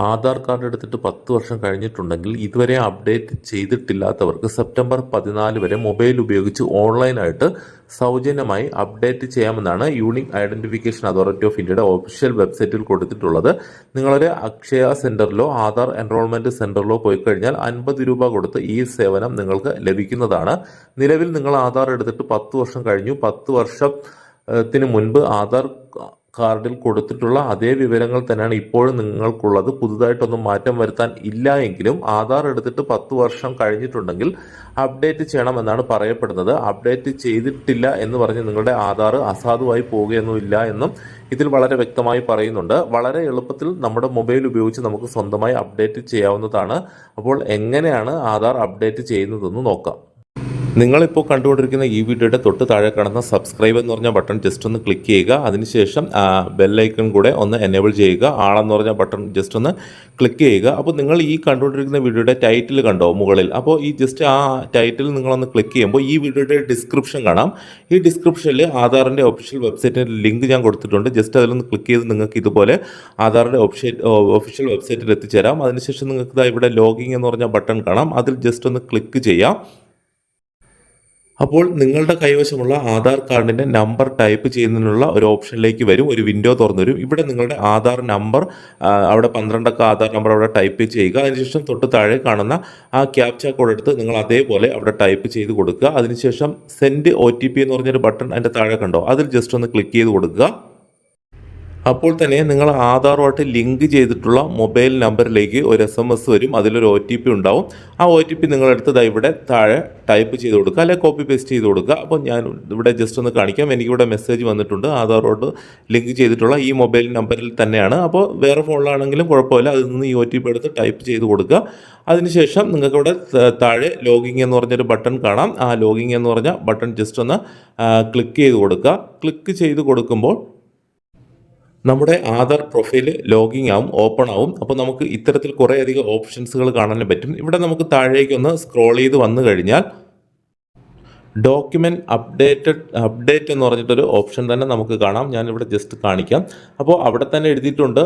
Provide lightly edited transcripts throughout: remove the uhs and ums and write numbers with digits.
Aadhaar card എടുത്തിട്ട് 10 വർഷം കഴിഞ്ഞിട്ടുണ്ടെങ്കിൽ ഇതുവരെ അപ്ഡേറ്റ് ചെയ്തിട്ടില്ലാത്തവർക്ക് സെപ്റ്റംബർ 14 വരെ മൊബൈൽ ഉപയോഗിച്ച് ഓൺലൈനായിട്ട് സൗജന്യമായി അപ്ഡേറ്റ് ചെയ്യാമെന്നാണ് യൂണിക് ഐഡന്റിഫിക്കേഷൻ അതോറിറ്റി ഓഫ് ഇന്ത്യയുടെ ഒഫീഷ്യൽ വെബ്സൈറ്റിൽ കൊടുത്തിട്ടുള്ളത്. നിങ്ങളൊരു അക്ഷയ സെന്ററിലോ ആധാർ എൻറോൾമെന്റ് സെന്ററിലോ പോയി കഴിഞ്ഞാൽ 50 രൂപ കൊടുത്ത് ഈ സേവനം നിങ്ങൾക്ക് ലഭിക്കുന്നതാണ്. നിലവിൽ നിങ്ങൾ ആധാർ എടുത്തിട്ട് 10 വർഷം കഴിഞ്ഞു. 10 വർഷത്തിന് മുൻപ് ആധാർ കാർഡിൽ കൊടുത്തിട്ടുള്ള അതേ വിവരങ്ങൾ തന്നെയാണ് ഇപ്പോഴും നിങ്ങൾക്കുള്ളത്. പുതുതായിട്ടൊന്നും മാറ്റം വരുത്താൻ ഇല്ല എങ്കിലും ആധാർ എടുത്തിട്ട് 10 വർഷം കഴിഞ്ഞിട്ടുണ്ടെങ്കിൽ അപ്ഡേറ്റ് ചെയ്യണമെന്നാണ് പറയപ്പെടുന്നത്. അപ്ഡേറ്റ് ചെയ്തിട്ടില്ല എന്ന് പറഞ്ഞ് നിങ്ങളുടെ ആധാർ അസാധുവായി പോവുകയൊന്നുമില്ല എന്നും ഇതിൽ വളരെ വ്യക്തമായി പറയുന്നുണ്ട്. വളരെ എളുപ്പത്തിൽ നമ്മുടെ മൊബൈൽ ഉപയോഗിച്ച് നമുക്ക് സ്വന്തമായി അപ്ഡേറ്റ് ചെയ്യാവുന്നതാണ്. അപ്പോൾ എങ്ങനെയാണ് ആധാർ അപ്ഡേറ്റ് ചെയ്യുന്നതെന്ന് നോക്കാം. നിങ്ങളിപ്പോൾ കണ്ടുകൊണ്ടിരിക്കുന്ന ഈ വീഡിയോയുടെ തൊട്ട് താഴെ കാണുന്ന സബ്സ്ക്രൈബ് എന്ന് പറഞ്ഞ ബട്ടൺ ജസ്റ്റ് ഒന്ന് ക്ലിക്ക് ചെയ്യുക. അതിനുശേഷം ബെല്ലൈക്കൺ കൂടെ ഒന്ന് എനേബിൾ ചെയ്യുക. ആളെന്ന് പറഞ്ഞ ബട്ടൺ ജസ്റ്റ് ഒന്ന് ക്ലിക്ക് ചെയ്യുക. അപ്പോൾ നിങ്ങൾ ഈ കണ്ടുകൊണ്ടിരിക്കുന്ന വീഡിയോയുടെ ടൈറ്റിൽ കണ്ടോ മുകളിൽ? അപ്പോൾ ഈ ജസ്റ്റ് ആ ടൈറ്റിൽ നിങ്ങളൊന്ന് ക്ലിക്ക് ചെയ്യുമ്പോൾ ഈ വീഡിയോയുടെ ഡിസ്ക്രിപ്ഷൻ കാണാം. ഈ ഡിസ്ക്രിപ്ഷനിൽ ആധാറിൻ്റെ ഒഫീഷ്യൽ വെബ്സൈറ്റിൻ്റെ ലിങ്ക് ഞാൻ കൊടുത്തിട്ടുണ്ട്. ജസ്റ്റ് അതിലൊന്ന് ക്ലിക്ക് ചെയ്ത് നിങ്ങൾക്ക് ഇതുപോലെ ആധാറിൻ്റെ ഒഫീഷ്യൽ വെബ്സൈറ്റിൽ എത്തിച്ചേരാം. അതിനുശേഷം നിങ്ങൾക്ക് ഇവിടെ ലോഗിൻ എന്ന് പറഞ്ഞ ബട്ടൺ കാണാം. അതിൽ ജസ്റ്റ് ഒന്ന് ക്ലിക്ക് ചെയ്യാം. അപ്പോൾ നിങ്ങളുടെ കൈവശമുള്ള ആധാർ കാർഡിൻ്റെ നമ്പർ ടൈപ്പ് ചെയ്യുന്നതിനുള്ള ഒരു ഓപ്ഷനിലേക്ക് വരും. ഒരു വിൻഡോ തുറന്നു വരും. ഇവിടെ നിങ്ങളുടെ ആധാർ നമ്പർ അവിടെ 12 അക്ക ആധാർ നമ്പർ അവിടെ ടൈപ്പ് ചെയ്യുക. അതിനുശേഷം തൊട്ട് താഴെ കാണുന്ന ആ ക്യാപ്ച കോഡ് എടുത്ത് നിങ്ങൾ അതേപോലെ അവിടെ ടൈപ്പ് ചെയ്ത് കൊടുക്കുക. അതിനുശേഷം സെൻഡ് OTP എന്ന് പറഞ്ഞൊരു ബട്ടൺ അതിൻ്റെ താഴെ കണ്ടോ? അതിൽ ജസ്റ്റ് ഒന്ന് ക്ലിക്ക് ചെയ്ത് കൊടുക്കുക. അപ്പോൾ തന്നെ നിങ്ങൾ ആധാറുമായിട്ട് ലിങ്ക് ചെയ്തിട്ടുള്ള മൊബൈൽ നമ്പറിലേക്ക് ഒരു SMS വരും. അതിലൊരു OTP ഉണ്ടാവും. ആ OTP നിങ്ങളെടുത്ത് ഇവിടെ താഴെ ടൈപ്പ് ചെയ്ത് കൊടുക്കുക, അല്ലെങ്കിൽ കോപ്പി പേസ്റ്റ് ചെയ്ത് കൊടുക്കുക. അപ്പോൾ ഞാൻ ഇവിടെ ജസ്റ്റ് ഒന്ന് കാണിക്കാം. എനിക്കിവിടെ മെസ്സേജ് വന്നിട്ടുണ്ട്. ആധാറോട് ലിങ്ക് ചെയ്തിട്ടുള്ള ഈ മൊബൈൽ നമ്പറിൽ തന്നെയാണ്. അപ്പോൾ വേറെ ഫോണിലാണെങ്കിലും കുഴപ്പമില്ല. അതിൽ നിന്ന് ഈ OTP എടുത്ത് ടൈപ്പ് ചെയ്ത് കൊടുക്കുക. അതിനുശേഷം നിങ്ങൾക്കിവിടെ താഴെ ലോഗിൻ എന്ന് പറഞ്ഞൊരു ബട്ടൺ കാണാം. ആ ലോഗിൻ എന്ന് പറഞ്ഞ ബട്ടൺ ജസ്റ്റ് ഒന്ന് ക്ലിക്ക് ചെയ്ത് കൊടുക്കുക. ക്ലിക്ക് ചെയ്ത് കൊടുക്കുമ്പോൾ നമ്മുടെ ആധാർ പ്രൊഫൈൽ ലോഗിൻ ആവും, ഓപ്പൺ ആവും. അപ്പോൾ നമുക്ക് ഇത്തരത്തിൽ കുറേയധികം ഓപ്ഷൻസുകൾ കാണാൻ പറ്റും. ഇവിടെ നമുക്ക് താഴേക്കൊന്ന് സ്ക്രോൾ ചെയ്ത് വന്നു കഴിഞ്ഞാൽ ഡോക്യുമെൻറ്റ് അപ്ഡേറ്റ് എന്ന് പറഞ്ഞിട്ടൊരു ഓപ്ഷൻ തന്നെ നമുക്ക് കാണാം. ഞാനിവിടെ ജസ്റ്റ് കാണിക്കാം. അപ്പോൾ അവിടെ തന്നെ എഴുതിയിട്ടുണ്ട്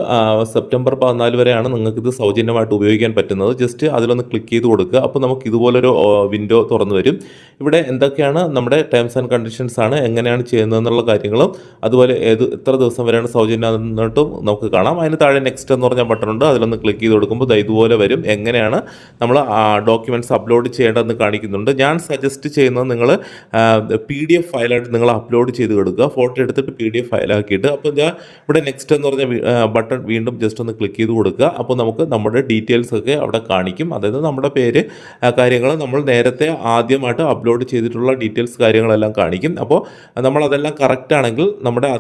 സെപ്റ്റംബർ 14 വരെയാണ് നിങ്ങൾക്കിത് സൗജന്യമായിട്ട് ഉപയോഗിക്കാൻ പറ്റുന്നത്. ജസ്റ്റ് അതിലൊന്ന് ക്ലിക്ക് ചെയ്ത് കൊടുക്കുക. അപ്പോൾ നമുക്ക് ഇതുപോലൊരു വിൻഡോ തുറന്നു വരും. ഇവിടെ എന്തൊക്കെയാണ് നമ്മുടെ ടേംസ് ആൻഡ് കണ്ടീഷൻസ് ആണ്, എങ്ങനെയാണ് ചെയ്യുന്നതെന്നുള്ള കാര്യങ്ങളും അതുപോലെ എത്ര ദിവസം വരെയാണ് സൗജന്യം എന്നിട്ടും നമുക്ക് കാണാം. അതിന് താഴെ നെക്സ്റ്റ് എന്ന് പറഞ്ഞ ബട്ടൺ ഉണ്ട്. അതിലൊന്ന് ക്ലിക്ക് ചെയ്ത് കൊടുക്കുമ്പോൾ ഇതുപോലെ വരും. എങ്ങനെയാണ് നമ്മൾ ഡോക്യുമെൻറ്റ്സ് അപ്ലോഡ് ചെയ്യേണ്ടതെന്ന് കാണിക്കുന്നുണ്ട്. ഞാൻ സജസ്റ്റ് ചെയ്യുന്നത് നിങ്ങൾ PDF ഫയലായിട്ട് നിങ്ങൾ അപ്ലോഡ് ചെയ്ത് കൊടുക്കുക. ഫോട്ടോ എടുത്തിട്ട് PDF ഫയലാക്കിയിട്ട് അപ്പോൾ ഞാൻ ഇവിടെ നെക്സ്റ്റ് എന്ന് പറഞ്ഞ ബട്ടൺ വീണ്ടും ജസ്റ്റ് ഒന്ന് ക്ലിക്ക് ചെയ്ത് കൊടുക്കുക. അപ്പോൾ നമുക്ക് നമ്മുടെ ഡീറ്റെയിൽസ് ഒക്കെ അവിടെ കാണിക്കും. അതായത് നമ്മുടെ പേര്, കാര്യങ്ങൾ, നമ്മൾ നേരത്തെ ആദ്യമായിട്ട് അപ്ലോഡ് ചെയ്തിട്ടുള്ള ഡീറ്റെയിൽസ് കാര്യങ്ങളെല്ലാം കാണിക്കും. അപ്പോൾ നമ്മളതെല്ലാം കറക്റ്റ് ആണെങ്കിൽ നമ്മുടെ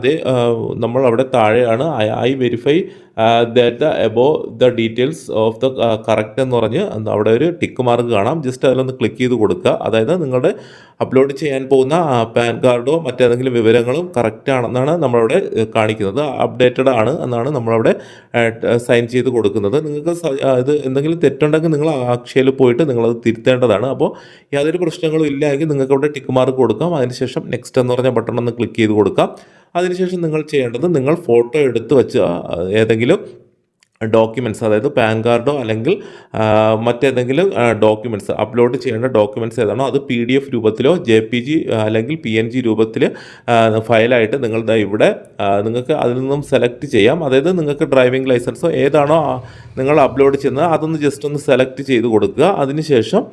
നമ്മൾ അവിടെ താഴെയാണ് I verify that above the details of the correct എന്ന് പറഞ്ഞ് അവിടെ ഒരു ടിക്ക് മാർക്ക് കാണാം. ജസ്റ്റ് അതിലൊന്ന് ക്ലിക്ക് ചെയ്ത് കൊടുക്കുക. അതായത് നിങ്ങളുടെ അപ്ലോഡ് ചെയ്യാൻ പോകുന്ന പാൻ കാർഡോ മറ്റേതെങ്കിലും വിവരങ്ങളും കറക്റ്റ് ആണെന്നാണ് നമ്മളവിടെ കാണിക്കുന്നത്. അപ്ഡേറ്റഡ് ആണ് എന്നാണ് നമ്മളവിടെ സൈൻ ചെയ്ത് കൊടുക്കുന്നത്. നിങ്ങൾക്ക് ഇത് എന്തെങ്കിലും തെറ്റുണ്ടെങ്കിൽ നിങ്ങൾ അക്ഷയയിൽ പോയിട്ട് നിങ്ങളത് തിരുത്തേണ്ടതാണ്. അപ്പോൾ യാതൊരു പ്രശ്നങ്ങളും ഇല്ല എങ്കിൽ നിങ്ങൾക്ക് അവിടെ ടിക്ക് മാർക്ക് കൊടുക്കാം. അതിനുശേഷം നെക്സ്റ്റ് എന്ന് പറഞ്ഞ ബട്ടൺ ഒന്ന് ക്ലിക്ക് ചെയ്ത് കൊടുക്കാം. അതിനുശേഷം നിങ്ങൾ ചെയ്യേണ്ടത് നിങ്ങൾ ഫോട്ടോ എടുത്ത് വെച്ച് ഏതെങ്കിലും ഡോക്യുമെൻറ്റ്സ്, അതായത് പാൻ കാർഡോ അല്ലെങ്കിൽ മറ്റേതെങ്കിലും ഡോക്യുമെൻറ്റ്സ് അപ്ലോഡ് ചെയ്യേണ്ട ഡോക്യുമെൻറ്റ്സ് ഏതാണോ അത് PDF രൂപത്തിലോ JPG അല്ലെങ്കിൽ PNG രൂപത്തിൽ ഫയലായിട്ട് നിങ്ങളുടെ ഇവിടെ നിങ്ങൾക്ക് അതിൽ നിന്നും സെലക്ട് ചെയ്യാം. അതായത് നിങ്ങൾക്ക് ഡ്രൈവിംഗ് ലൈസൻസോ ഏതാണോ നിങ്ങൾ അപ്ലോഡ് ചെയ്യുന്നത് അതൊന്ന് ജസ്റ്റ് ഒന്ന് സെലക്ട് ചെയ്ത് കൊടുക്കുക. അതിനുശേഷം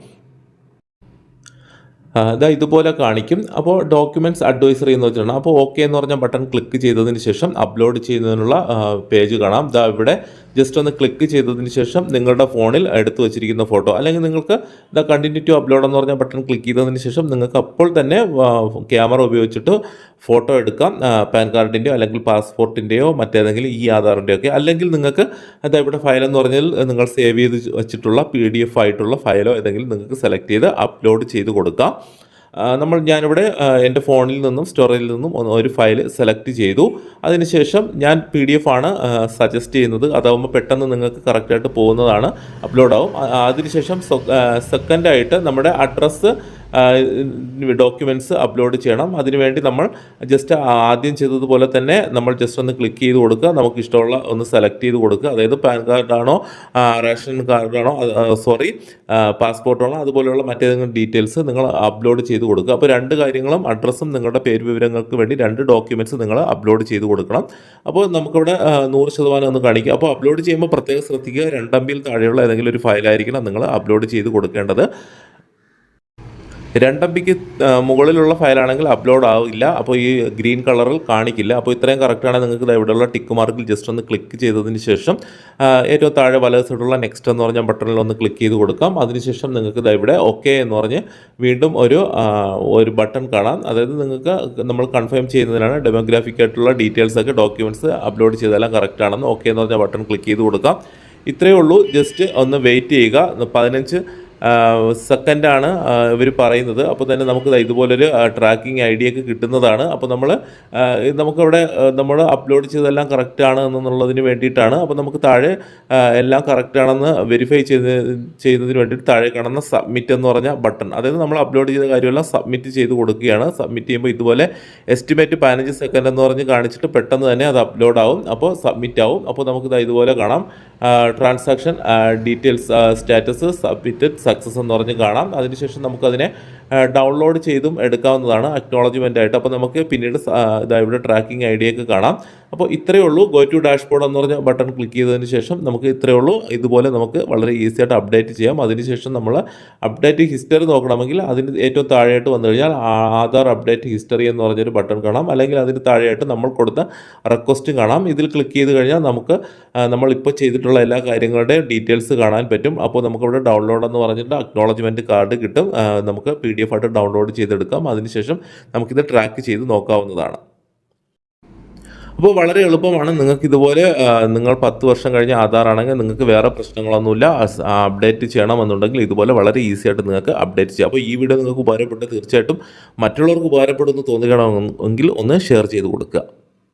ഇതുപോലെ കാണിക്കും. അപ്പോൾ ഡോക്യുമെൻറ്റ്സ് അഡ്വൈസറി എന്ന് വെച്ചിട്ടുണ്ട്. അപ്പോൾ ഓക്കെ എന്ന് പറഞ്ഞ ബട്ടൺ ക്ലിക്ക് ചെയ്തതിന് ശേഷം അപ്ലോഡ് ചെയ്യുന്നതിനുള്ള പേജ് കാണാം. ഇവിടെ ജസ്റ്റ് ഒന്ന് ക്ലിക്ക് ചെയ്തതിന് ശേഷം നിങ്ങളുടെ ഫോണിൽ എടുത്തു വെച്ചിരിക്കുന്ന ഫോട്ടോ, അല്ലെങ്കിൽ നിങ്ങൾക്ക് കണ്ടിന്യൂ ടു അപ്ലോഡ് എന്ന് പറഞ്ഞ ബട്ടൺ ക്ലിക്ക് ചെയ്തതിന് ശേഷം നിങ്ങൾക്ക് അപ്പോൾ തന്നെ ക്യാമറ ഉപയോഗിച്ചിട്ട് ഫോട്ടോ എടുക്കാം. പാൻ കാർഡിൻ്റെയോ അല്ലെങ്കിൽ പാസ്പോർട്ടിൻ്റെയോ മറ്റേതെങ്കിലും ഈ ആധാറിൻ്റെയോ ഒക്കെ. അല്ലെങ്കിൽ നിങ്ങൾക്ക് ഇവിടെ ഫയൽ എന്ന് പറഞ്ഞാൽ നിങ്ങൾ സേവ് ചെയ്ത് വെച്ചിട്ടുള്ള PDF ആയിട്ടുള്ള ഫയലോ ഏതെങ്കിലും നിങ്ങൾക്ക് സെലക്ട് ചെയ്ത് അപ്ലോഡ് ചെയ്ത് കൊടുക്കാം. ഞാനിവിടെ എൻ്റെ ഫോണിൽ നിന്നും സ്റ്റോറേജിൽ നിന്നും ഒരു ഫയൽ സെലക്ട് ചെയ്തു. അതിനുശേഷം ഞാൻ PDF ആണ് സജസ്റ്റ് ചെയ്യുന്നത്. അതാവുമ്പോൾ പെട്ടെന്ന് നിങ്ങൾക്ക് കറക്റ്റായിട്ട് പോകുന്നതാണ്, അപ്ലോഡ് ആവും. അതിനുശേഷം സെക്കൻഡായിട്ട് നമ്മുടെ അഡ്രസ്സ് ഡോക്യുമെൻറ്റ്സ് അപ്ലോഡ് ചെയ്യണം. അതിനുവേണ്ടി നമ്മൾ ജസ്റ്റ് ആദ്യം ചെയ്തതുപോലെ തന്നെ നമ്മൾ ജസ്റ്റ് ഒന്ന് ക്ലിക്ക് ചെയ്ത് കൊടുക്കുക. നമുക്ക് ഇഷ്ടമുള്ള ഒന്ന് സെലക്ട് ചെയ്ത് കൊടുക്കുക. അതായത് പാൻ കാർഡാണോ, റേഷൻ കാർഡാണോ, പാസ്പോർട്ടാണോ, അതുപോലെയുള്ള മറ്റേതെങ്കിലും ഡീറ്റെയിൽസ് നിങ്ങൾ അപ്ലോഡ് ചെയ്ത് കൊടുക്കുക. അപ്പോൾ രണ്ട് കാര്യങ്ങളും, അഡ്രസ്സും നിങ്ങളുടെ പേര് വിവരങ്ങൾക്ക് വേണ്ടി രണ്ട് ഡോക്യുമെൻറ്റ്സ് നിങ്ങൾ അപ്ലോഡ് ചെയ്ത് കൊടുക്കണം. അപ്പോൾ നമുക്കിവിടെ 100% ഒന്ന് കാണിക്കുക. അപ്പോൾ അപ്ലോഡ് ചെയ്യുമ്പോൾ പ്രത്യേകം ശ്രദ്ധിക്കുക, 2 MB താഴെയുള്ള ഏതെങ്കിലും ഒരു ഫയലായിരിക്കണം നിങ്ങൾ അപ്ലോഡ് ചെയ്ത് കൊടുക്കേണ്ടത്. 2 MBക്ക് മുകളിലുള്ള ഫയലാണെങ്കിൽ അപ്ലോഡ് ആവില്ല. അപ്പോൾ ഈ ഗ്രീൻ കളറിൽ കാണിക്കില്ല. അപ്പോൾ ഇത്രയും കറക്റ്റാണെങ്കിൽ നിങ്ങൾക്ക് ഇവിടെയുള്ള ടിക്ക് മാർക്കിൽ ജസ്റ്റ് ഒന്ന് ക്ലിക്ക് ചെയ്തതിന് ശേഷം ഏറ്റവും താഴെ വലത് സൈഡിലുള്ള നെക്സ്റ്റ് എന്ന് പറഞ്ഞ ബട്ടണിൽ ഒന്ന് ക്ലിക്ക് ചെയ്ത് കൊടുക്കാം. അതിനുശേഷം നിങ്ങൾക്ക് ഇവിടെ ഓക്കെ എന്ന് പറഞ്ഞ് വീണ്ടും ഒരു ബട്ടൺ കാണാം. അതായത് നിങ്ങൾക്ക് നമ്മൾ കൺഫേം ചെയ്യുന്നതിനാണ്. ഡെമോഗ്രാഫിക് ആയിട്ടുള്ള ഡീറ്റെയിൽസൊക്കെ ഡോക്യുമെൻറ്റ്സ് അപ്ലോഡ് ചെയ്തെല്ലാം കറക്റ്റ് ആണെന്ന് ഓക്കെ എന്ന് പറഞ്ഞ ബട്ടൺ ക്ലിക്ക് ചെയ്ത് കൊടുക്കാം. ഇത്രയേ ഉള്ളൂ. ജസ്റ്റ് ഒന്ന് വെയിറ്റ് ചെയ്യുക. 15 സെക്കൻഡാണ് ഇവർ പറയുന്നത്. അപ്പോൾ തന്നെ നമുക്ക് ഇതുപോലൊരു ട്രാക്കിംഗ് ഐ ഡിയൊക്കെ കിട്ടുന്നതാണ്. അപ്പോൾ നമുക്കവിടെ നമ്മൾ അപ്ലോഡ് ചെയ്തതെല്ലാം കറക്റ്റാണ് എന്നുള്ളതിന് വേണ്ടിയിട്ടാണ്. അപ്പോൾ നമുക്ക് താഴെ എല്ലാം കറക്റ്റാണെന്ന് വെരിഫൈ ചെയ്യുന്നതിന് വേണ്ടിയിട്ട് താഴെ കാണുന്ന സബ്മിറ്റ് എന്ന് പറഞ്ഞ ബട്ടൺ, അതായത് നമ്മൾ അപ്ലോഡ് ചെയ്ത കാര്യമെല്ലാം സബ്മിറ്റ് ചെയ്ത് കൊടുക്കുകയാണ്. സബ്മിറ്റ് ചെയ്യുമ്പോൾ ഇതുപോലെ എസ്റ്റിമേറ്റ് 15 സെക്കൻഡ് എന്ന് പറഞ്ഞ് കാണിച്ചിട്ട് പെട്ടെന്ന് തന്നെ അത് അപ്ലോഡ് ആവും. അപ്പോൾ സബ്മിറ്റ് ആവും. അപ്പോൾ നമുക്ക് ഇതുപോലെ കാണാം, transaction details status submitted success എന്ന് പറഞ്ഞ് കാണാം. അതിനുശേഷം നമുക്കതിനെ ഡൗൺലോഡ് ചെയ്തും എടുക്കാവുന്നതാണ് അക്നോളജ്മെൻ്റ് ആയിട്ട്. അപ്പോൾ നമുക്ക് പിന്നീട് ഇവിടെ ട്രാക്കിംഗ് ഐ ഡിയൊക്കെ കാണാം. അപ്പോൾ ഇത്രയേ ഉള്ളൂ. ഗോ ടു ഡാഷ്ബോർഡ് എന്ന് പറഞ്ഞ ബട്ടൺ ക്ലിക്ക് ചെയ്തതിന് ശേഷം നമുക്ക് ഇത്രയേ ഉള്ളൂ. ഇതുപോലെ നമുക്ക് വളരെ ഈസി ആയിട്ട് അപ്ഡേറ്റ് ചെയ്യാം. അതിനുശേഷം നമ്മൾ അപ്ഡേറ്റ് ഹിസ്റ്ററി നോക്കണമെങ്കിൽ അതിന് ഏറ്റവും താഴെയായിട്ട് വന്നു കഴിഞ്ഞാൽ ആധാർ അപ്ഡേറ്റ് ഹിസ്റ്ററി എന്ന് പറഞ്ഞൊരു ബട്ടൺ കാണാം. അല്ലെങ്കിൽ അതിന് താഴെയായിട്ട് നമ്മൾ കൊടുത്ത റിക്വസ്റ്റ് കാണാം. ഇതിൽ ക്ലിക്ക് ചെയ്ത് കഴിഞ്ഞാൽ നമുക്ക് നമ്മളിപ്പോൾ ചെയ്തിട്ടുള്ള എല്ലാ കാര്യങ്ങളുടെയും ഡീറ്റെയിൽസ് കാണാൻ പറ്റും. അപ്പോൾ നമുക്കിവിടെ ഡൗൺലോഡ് എന്ന് പറഞ്ഞിട്ട് അക്നോളജ്മെൻറ്റ് കാർഡ് കിട്ടും. നമുക്ക് PDF ആയിട്ട് ഡൗൺലോഡ് ചെയ്തെടുക്കാം. അതിനുശേഷം നമുക്കിത് ട്രാക്ക് ചെയ്ത് നോക്കാവുന്നതാണ്. അപ്പോൾ വളരെ എളുപ്പമാണ്. നിങ്ങൾക്ക് ഇതുപോലെ നിങ്ങൾ 10 വർഷം കഴിഞ്ഞ് ആധാർ ആണെങ്കിൽ നിങ്ങൾക്ക് വേറെ പ്രശ്നങ്ങളൊന്നുമില്ല. അപ്ഡേറ്റ് ചെയ്യണമെന്നുണ്ടെങ്കിൽ ഇതുപോലെ വളരെ ഈസി ആയിട്ട് നിങ്ങൾക്ക് അപ്ഡേറ്റ് ചെയ്യാം. അപ്പോൾ ഈ വീഡിയോ നിങ്ങൾക്ക് ഉപകാരപ്പെട്ട് തീർച്ചയായിട്ടും മറ്റുള്ളവർക്ക് ഉപകാരപ്പെടുമെന്ന് തോന്നുകയാണെങ്കിൽ ഒന്ന് ഷെയർ ചെയ്ത് കൊടുക്കുക.